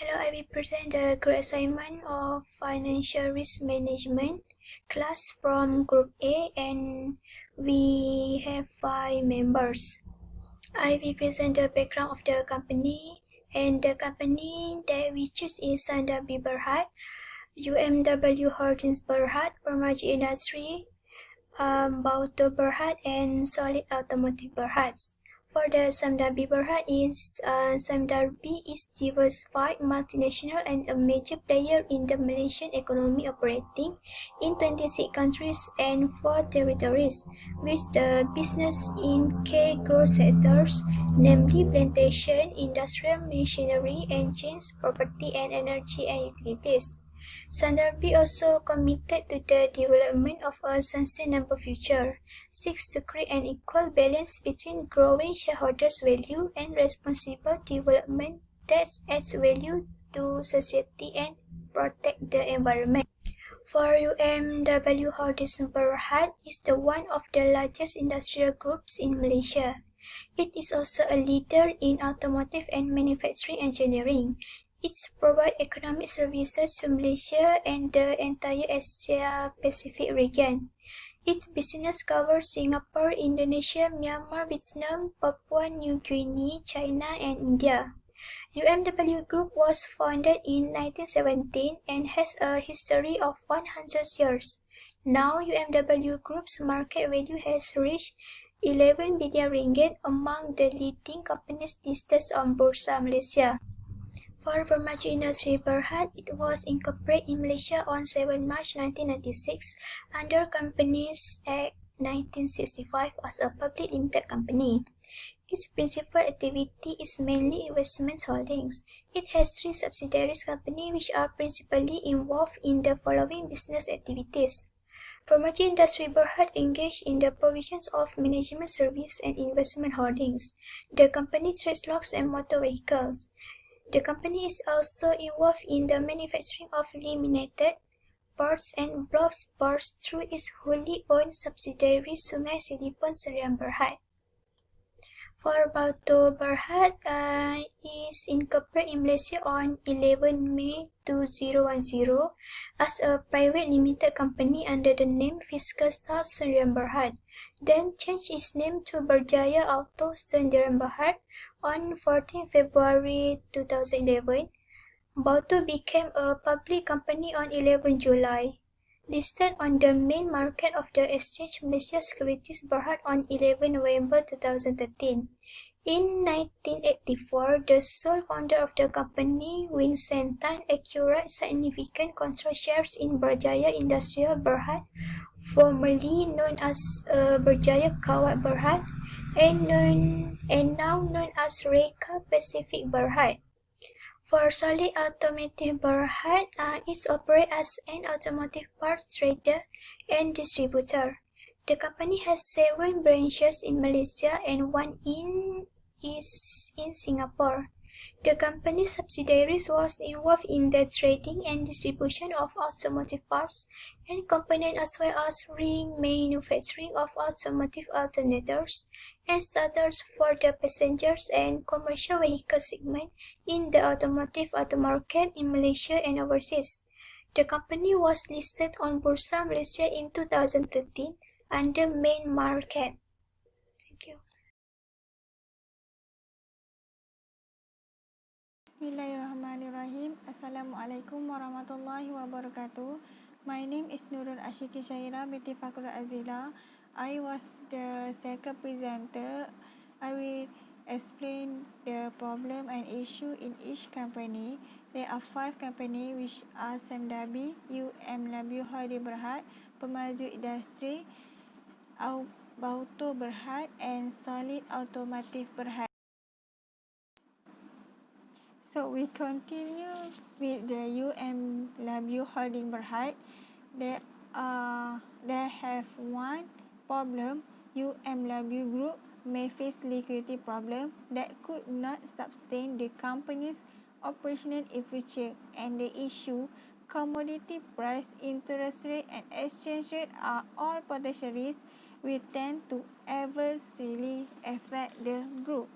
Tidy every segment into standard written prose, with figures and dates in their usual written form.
Hello, I will present the group assignment of Financial Risk Management class from Group A, and we have 5 members. I will present the background of the company, and the company that we choose is Sandar BWRR3063, UMW Holdings Berhad, Permaju Industry, BWRR3063, and Solid Automotive Berhad. For the Sandar BWRR3063 is Sandar B is diversified, multinational, and a major player in the Malaysian economy, operating in 26 countries and 4 territories, with the business in key growth sectors, namely plantation, industrial machinery, engines, property and energy and utilities. Sandar B also committed to the development of a sustainable future, seeks to create an equal balance between growing shareholders' value and responsible development that adds value to society and protect the environment. For UMW Holdings Berhad is the one of the largest industrial groups in Malaysia. It is also a leader in automotive and manufacturing engineering. It provides economic services to Malaysia and the entire Asia-Pacific region. Its business covers Singapore, Indonesia, Myanmar, Vietnam, Papua New Guinea, China, and India. UMW Group was founded in 1917 and has a history of 100 years. Now, UMW Group's market value has reached 11 billion ringgit, among the leading companies listed on Bursa Malaysia. For Permaju Industri Berhad, it was incorporated in Malaysia on 7 March 1996 under Companies Act 1965 as a public limited company. Its principal activity is mainly investment holdings. It has 3 subsidiaries companies which are principally involved in the following business activities. Permaju Industri Berhad engaged in the provisions of management service and investment holdings. The company trades logs and motor vehicles. The company is also involved in the manufacturing of laminated parts and blocks parts through its wholly owned subsidiary Sungai Silipon Serian Berhad. For Bauto Berhad is incorporated in Malaysia on 11 May 2010 as a private limited company under the name Fiscal Start Serian Berhad, then changed its name to Berjaya Auto Serian Berhad on 14 February 2011. Bauto became a public company on 11 July, listed on the main market of the Exchange Malaysia Securities Berhad on 11 November 2013. In 1984, the sole founder of the company, Wing Sen Tan, acquired significant control shares in Berjaya Industrial Berhad, formerly known as Berjaya Kawat Berhad, and now known as Reka Pacific Berhad. For Solid Automotive Berhad, it operates as an automotive parts trader and distributor. The company has 7 branches in Malaysia and 1 is in Singapore. The company's subsidiaries was involved in the trading and distribution of automotive parts and components, as well as remanufacturing of automotive alternators and starters for the passengers and commercial vehicle segment in the automotive market in Malaysia and overseas. The company was listed on Bursa Malaysia in 2013 under main market. Thank you. Bismillahirrahmanirrahim. Assalamualaikum warahmatullahi wabarakatuh. My name is Nurul Ashiki Syaira binti Fakrul Azila. I was the second presenter. I will explain the problem and issue in each company. There are 5 companies which are Sandabi, UMW Holding Berhad, Permaju Industri, Bauto Berhad, and Solid Automotive Berhad. So we continue with the UMW Holding Berhad. They have one problem. UMW Group may face liquidity problem that could not sustain the company's operational in future, and the issue commodity price, interest rate, and exchange rate are all potential risks will tend to adversely affect the group.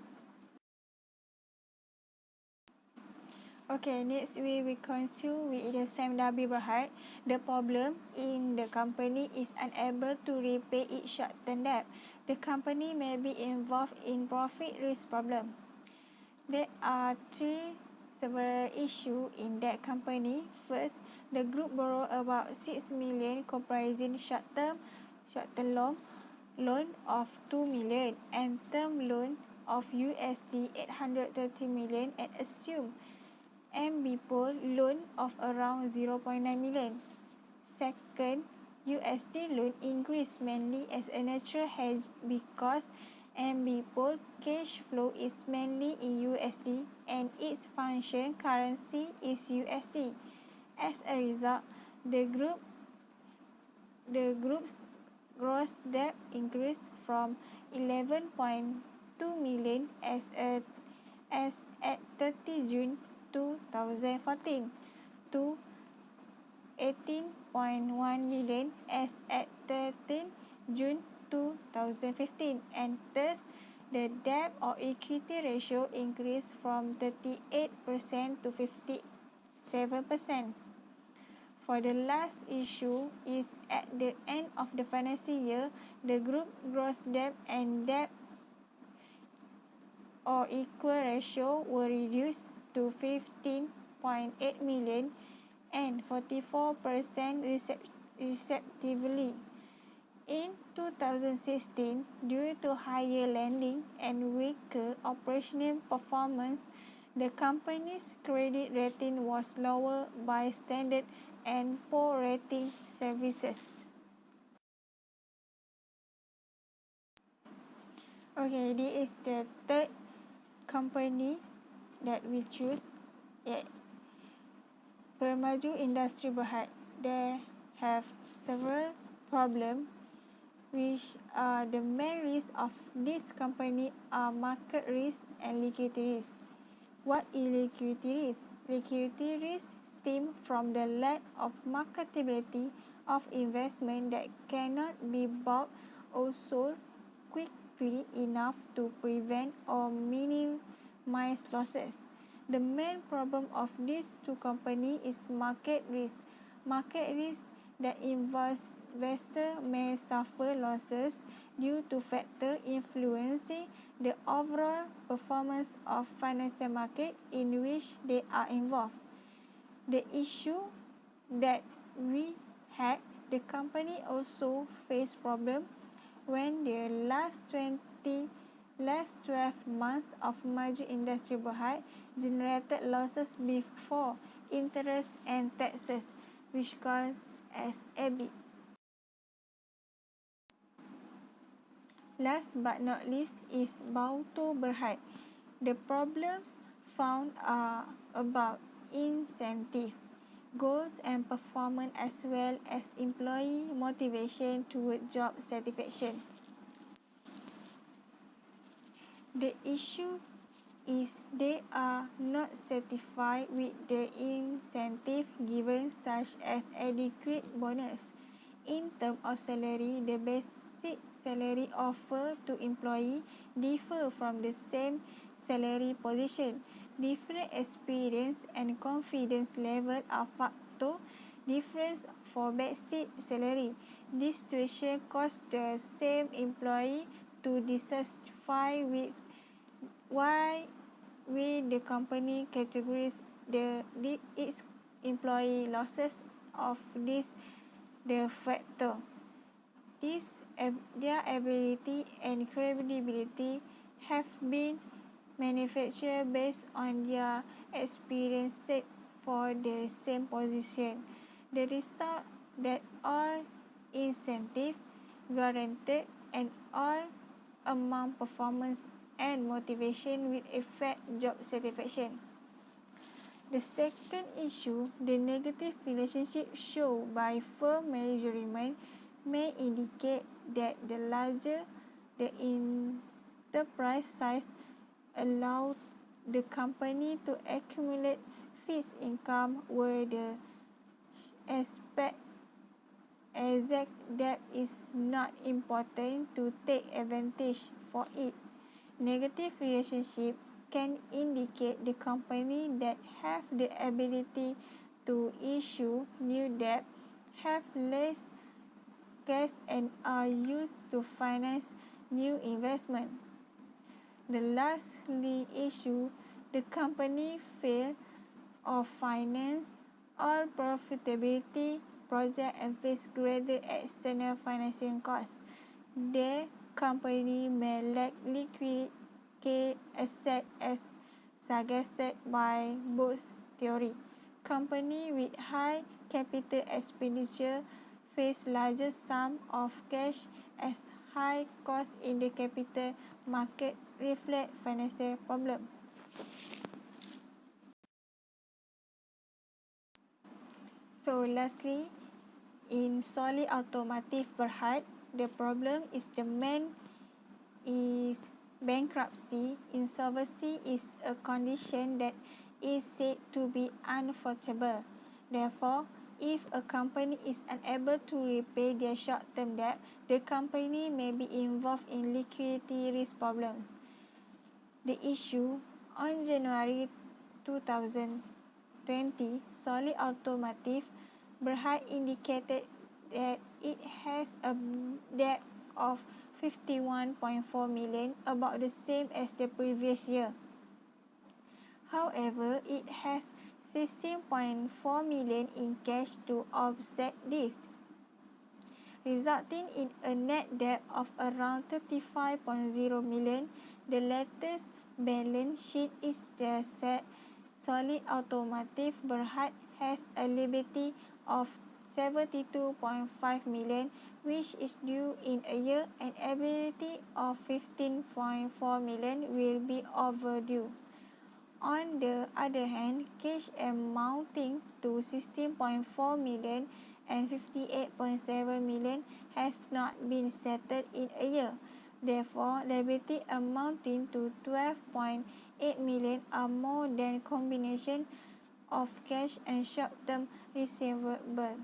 Okay, next we continue with the Samda Biberhide. The problem in the company is unable to repay its short-term debt. The company may be involved in profit risk problem. There are three several issues in that company. First, the group borrowed about 6 million comprising short-term loan of 2 million and term loan of USD 830 million and assumed MBPOL loan of around 0.9 million. Second, USD loan increased mainly as a natural hedge because MBPOL cash flow is mainly in USD and its function currency is USD. As a result, the group's gross debt increased from 11.2 million as at 30 June 2014 to 18.1 million as at 13 June 2015, and thus the debt or equity ratio increased from 38% to 57%. For the last issue is at the end of the financial year, the group gross debt and debt or equal ratio were reduced to 15.8 million and 44% respectively. In 2016, due to higher lending and weaker operational performance, the company's credit rating was lowered by Standard and Poor Rating Services. Okay, this is the third company that we choose. Bermaju Industri Berhad. They have several problems, which the main risks of this company are market risk and liquidity risk. What is liquidity risk? Liquidity risk stems from the lack of marketability of investment that cannot be bought or sold quickly enough to prevent or minimize losses. The main problem of these two companies is market risk. Market risk that involves investors may suffer losses due to factors influencing the overall performance of financial market in which they are involved. The issue that we had, the company also faced problems when the last 12 months of Maju Industri Berhad generated losses before interest and taxes, which called as EBIT. Last but not least is Bauto Berhad. The problems found are about incentive, goals and performance as well as employee motivation toward job satisfaction. The issue is they are not satisfied with the incentive given, such as adequate bonus. In terms of salary, the basic salary offered to employees differ from the same salary position. Different experience and confidence level are factor difference for basic salary. This situation causes the same employee to dissatisfied with why the company categories its employee losses of the factor. Their ability and credibility have been manufactured based on their experience set for the same position. The result that all incentive guaranteed and all amount performance and motivation will affect job satisfaction. The second issue, the negative relationship shown by firm measurement may indicate that the larger the enterprise size allowed the company to accumulate fixed income, where the exact debt is not important to take advantage for it. Negative relationship can indicate the company that have the ability to issue new debt, have less cash and are used to finance new investment. The lastly issue, the company fail or finance all profitability project and face greater external financing costs. The company may lack liquid asset as suggested by both theory. Company with high capital expenditure face larger sum of cash as high cost in the capital market reflect financial problem. So lastly, in solely automotive berhad, the problem is the main is bankruptcy. Insolvency is a condition that is said to be unforgivable. Therefore, if a company is unable to repay their short-term debt, the company may be involved in liquidity risk problems. The issue on January 2020, solely automotive Berhad indicated that it has a debt of 51.4 million, about the same as the previous year. However, it has 16.4 million in cash to offset this, resulting in a net debt of around 35.0 million. The latest balance sheet is just said solid automotive Berhad has a liability of 72.5 million, which is due in a year, and ability of 15.4 million will be overdue. On the other hand, cash amounting to 16.4 million and 58.7 million has not been settled in a year. Therefore, liability amounting to 12.8 million are more than combination of cash and short-term receivable.